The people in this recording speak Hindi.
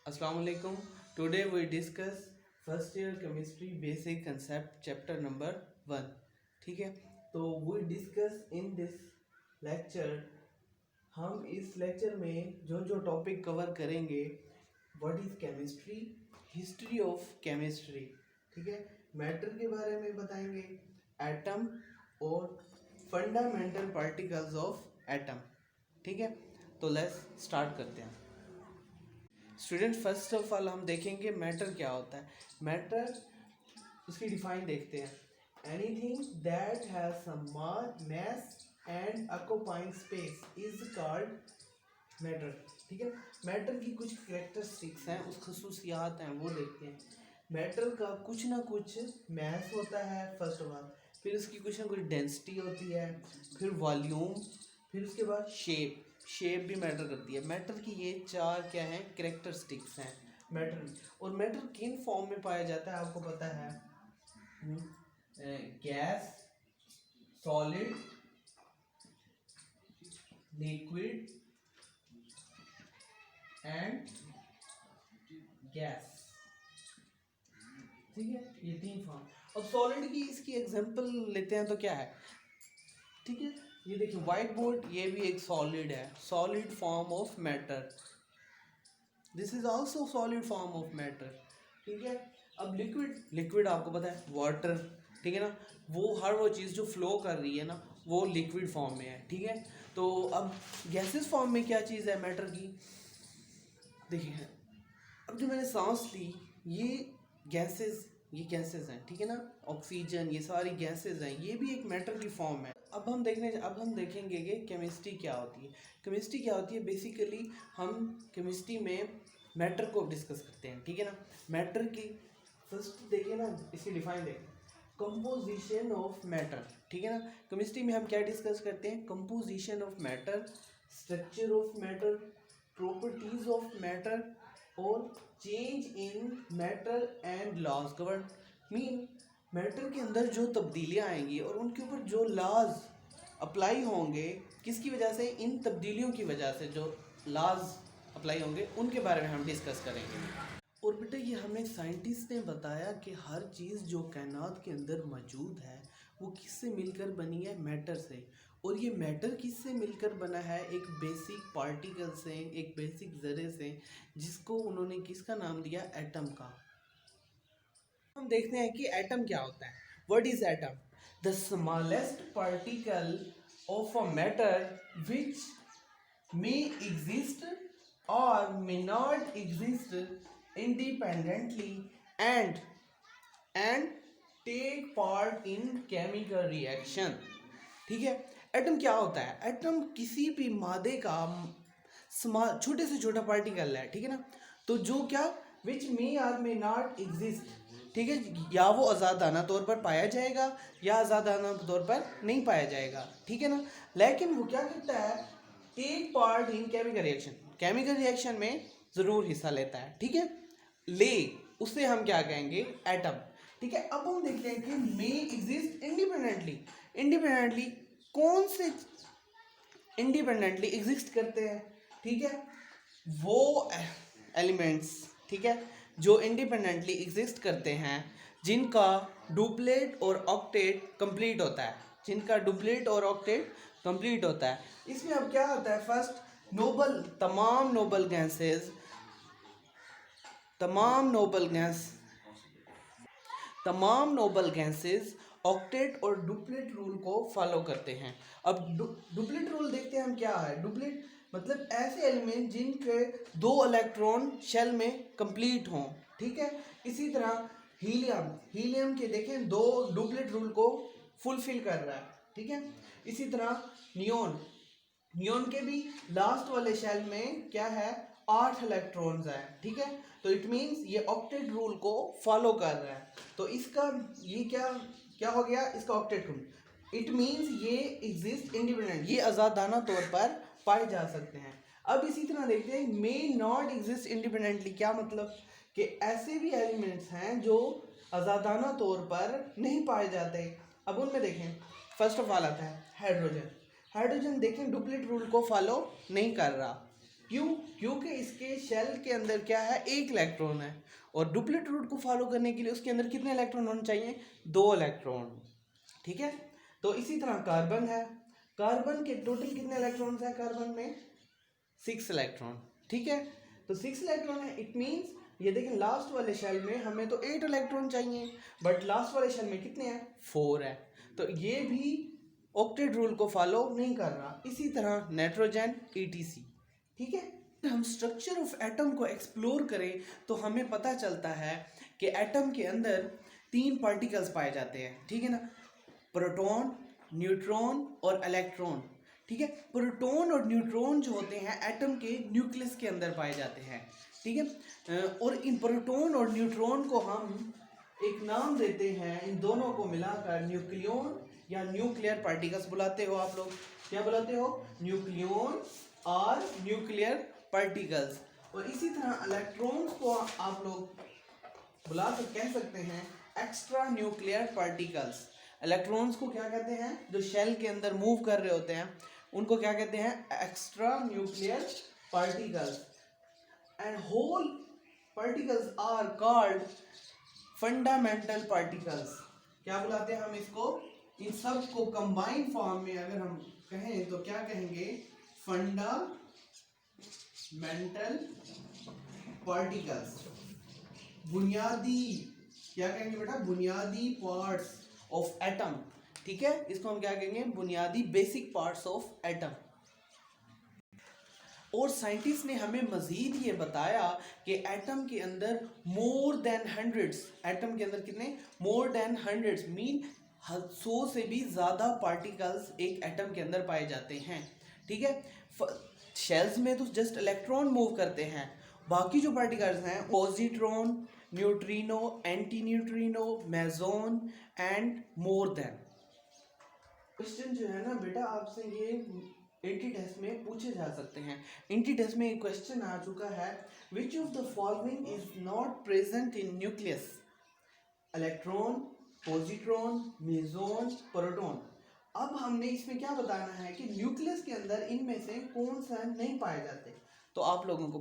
Assalamu alaikum. Today we discuss first year chemistry basic concept chapter number 1. ठीक है, तो we discuss in this lecture. हम इस लेक्चर में जो जो टॉपिक कवर करेंगे, what is chemistry, history of chemistry, ठीक है, मैटर के बारे में बताएंगे, एटम और फंडामेंटल पार्टिकल्स ऑफ एटम. ठीक है, तो लेट्स स्टार्ट करते हैं. स्टूडेंट, फर्स्ट ऑफ ऑल हम देखेंगे मैटर क्या होता है. मैटर, उसकी डिफाइन देखते हैं. Anything that has some mass and occupying space is called matter. ठीक है, मैटर की कुछ कैरेक्टरिस्टिक्स हैं, उस खसूसियात हैं, वो देखते हैं. मैटर का कुछ ना कुछ मास होता है फर्स्ट ऑफ ऑल, फिर उसकी कुछ ना कुछ डेंसिटी होती है, फिर वॉल्यूम, फिर उसके बाद शेप भी मैटर करती है. मैटर की ये चार क्या हैं, कैरेक्टरिस्टिक्स हैं मैटर. और मैटर किन फॉर्म में पाया जाता है आपको पता है. Gas, solid, liquid and gas. ठीक है, ये तीन फॉर्म. अब सॉलिड की इसकी एग्जांपल लेते हैं तो क्या है. ठीक है, ये देखिए व्हाइट बोर्ड, ये भी एक सॉलिड है, solid form of matter. This is also solid form of matter. ठीक है, अब लिक्विड आपको पता है वाटर. ठीक है ना, वो हर वो चीज़ जो फ्लो कर रही है ना, वो लिक्विड फॉर्म में है. ठीक है, तो अब गैसेस फॉर्म में क्या चीज़ है मैटर की. देखिए, अब जो मैंने सांस ली, ये गैसेस हैं. ठीक है ना, ऑक्सीजन, ये सारी गैसेस हैं, ये भी एक मैटर की फॉर्म है. अब हम देखेंगे कि केमिस्ट्री क्या होती है. केमिस्ट्री क्या होती है, बेसिकली हम केमिस्ट्री में मैटर को डिस्कस करते हैं. ठीक है ना, मैटर की फर्स्ट देखिए ना, इसकी डिफाइन देखें, कंपोजिशन ऑफ मैटर. ठीक है ना, केमिस्ट्री में हम क्या डिस्कस करते हैं, composition of matter, structure of matter, properties of matter और change in matter and laws govern. Mean matter के अंदर जो तब्दीलियाँ आएंगी और उनके ऊपर जो लॉज अप्लाई होंगे, किसकी वजह से, इन तब्दीलियों की वजह से जो लॉज अप्लाई होंगे उनके बारे में हम डिस्कस करेंगे. और बेटा, ये हमें साइंटिस्ट ने बताया कि हर चीज़ जो कायनात के अंदर मौजूद है वो किससे मिलकर बनी है, मैटर से. और ये मैटर किससे मिलकर बना है, एक बेसिक पार्टिकल से, एक बेसिक ज़रे से, जिसको उन्होंने किसका नाम दिया, एटम का. हम देखते हैं कि एटम क्या होता है. What is atom. The smallest particle of a matter which may exist और may not exist independently and take part in chemical reaction. ठीक है, एटम क्या होता है. एटम किसी भी मादे का छोटे से छोटा पार्टिकल है. ठीक है ना, तो जो क्या, विच मे और मे नॉट एग्जिस्ट. ठीक है, या वो आज़ादाना तौर पर पाया जाएगा या आज़ादाना तौर पर नहीं पाया जाएगा. ठीक है ना, लेकिन वो क्या करता है, take part in chemical reaction, chemical reaction में ज़रूर हिस्सा लेता है. ठीक है, उससे हम क्या कहेंगे, एटम. ठीक है, अब हम देखते हैं कि मे एग्जिस्ट इंडिपेंडेंटली कौन से इंडिपेंडेंटली एग्जिस्ट करते हैं. ठीक है, वो एलिमेंट्स, ठीक है, जो इंडिपेंडेंटली एग्जिस्ट करते हैं, जिनका डुप्लेट और ऑक्टेट कंप्लीट होता है. इसमें अब क्या होता है, फर्स्ट तमाम नोबल गैसेस ऑक्टेट और डुप्लेट रूल को फॉलो करते हैं. अब डुप्लेट रूल देखते हैं हम क्या है. डुप्लेट मतलब ऐसे एलिमेंट जिनके 2 इलेक्ट्रॉन शेल में कंप्लीट हों. ठीक है, इसी तरह हीलियम के देखें 2 डुप्लेट रूल को फुलफिल कर रहा है. ठीक है, इसी तरह नियोन के भी लास्ट वाले शेल में क्या है, 8 इलेक्ट्रॉन्स हैं. ठीक है, तो इट मीन्स ये ऑक्टेट रूल को फॉलो कर रहा है. तो इसका ये क्या हो गया, इसका ऑक्टेट रूल. इट मीन्स ये एग्जिस्ट इंडिपेंडेंट, ये आज़ादाना तौर पर पाए जा सकते हैं. अब इसी तरह देखते हैं मे नॉट एग्जिस्ट इंडिपेंडेंटली. क्या मतलब कि ऐसे भी एलिमेंट्स हैं जो आज़ादाना तौर पर नहीं पाए जाते. अब उनमें देखें, फर्स्ट ऑफ ऑल आता है हाइड्रोजन. देखें डुप्लेट रूल को फॉलो नहीं कर रहा. क्यों? क्योंकि इसके शेल के अंदर क्या है, एक इलेक्ट्रॉन है, और डुप्लेट रूट को फॉलो करने के लिए उसके अंदर कितने इलेक्ट्रॉन होने चाहिए, 2 इलेक्ट्रॉन। ठीक है, तो इसी तरह कार्बन है, कार्बन के टोटल कितने इलेक्ट्रॉन्स हैं कार्बन में, 6 इलेक्ट्रॉन। ठीक है, तो 6 इलेक्ट्रॉन है, इट मीन्स ये देखें लास्ट वाले शेल में हमें तो 8 इलेक्ट्रॉन चाहिए, बट लास्ट वाले शेल में कितने हैं, 4 है, तो ये भी ऑक्टेट रूल को फॉलो नहीं कर रहा। इसी तरह नाइट्रोजन ETC। ठीक है, हम स्ट्रक्चर ऑफ एटम को एक्सप्लोर करें तो हमें पता चलता है कि एटम के अंदर 3 पार्टिकल्स पाए जाते हैं। ठीक है ना, प्रोटॉन, न्यूट्रॉन और इलेक्ट्रॉन। ठीक है, प्रोटॉन और न्यूट्रॉन जो होते हैं एटम के न्यूक्लियस के अंदर पाए जाते हैं। ठीक है, और इन प्रोटॉन और न्यूट्रॉन को हम एक नाम देते हैं, इन दोनों को मिलाकर न्यूक्लियन या न्यूक्लियर पार्टिकल्स बुलाते हो आप लोग। क्या बुलाते हो, न्यूक्लियन और न्यूक्लियर पार्टिकल्स। और इसी तरह इलेक्ट्रॉन्स को आप लोग बुला कर कह सकते हैं एक्स्ट्रा न्यूक्लियर पार्टिकल्स। इलेक्ट्रॉन्स को क्या कहते हैं, जो शेल के अंदर मूव कर रहे होते हैं उनको क्या कहते हैं, extra nuclear particles. And whole particles are called fundamental particles. क्या बुलाते हैं हम इसको, इन सब को कंबाइंड फॉर्म में अगर हम कहें तो क्या कहेंगे, फंडामेंटल पार्टिकल्स। बुनियादी, क्या कहेंगे बेटा, बुनियादी पार्ट्स ऑफ एटम। ठीक है, इसको हम क्या कहेंगे, बुनियादी बेसिक पार्ट्स ऑफ एटम। और साइंटिस्ट ने हमें मजीद ये बताया कि एटम के अंदर मोर देन हंड्रेड्स, एटम के अंदर कितने, मोर देन हंड्रेड्स मीन 100 से भी ज़्यादा पार्टिकल्स एक एटम के अंदर पाए जाते हैं। ठीक है, शेल्स में तो जस्ट इलेक्ट्रॉन मूव करते हैं, बाकी जो पार्टिकल्स हैं positron, neutrino, anti neutrino, meson and more than. Question जो है ना बेटा आपसे ये एंटी टेस्ट में पूछे जा सकते हैं। एंटी टेस्ट में एक क्वेश्चन आ चुका है, which of the following is not present in nucleus, electron, positron, meson, proton. अब हमने इसमें क्या बताना है कि न्यूक्लियस के अंदर इनमें से कौन सा नहीं पाए जाते। तो आप लोगों को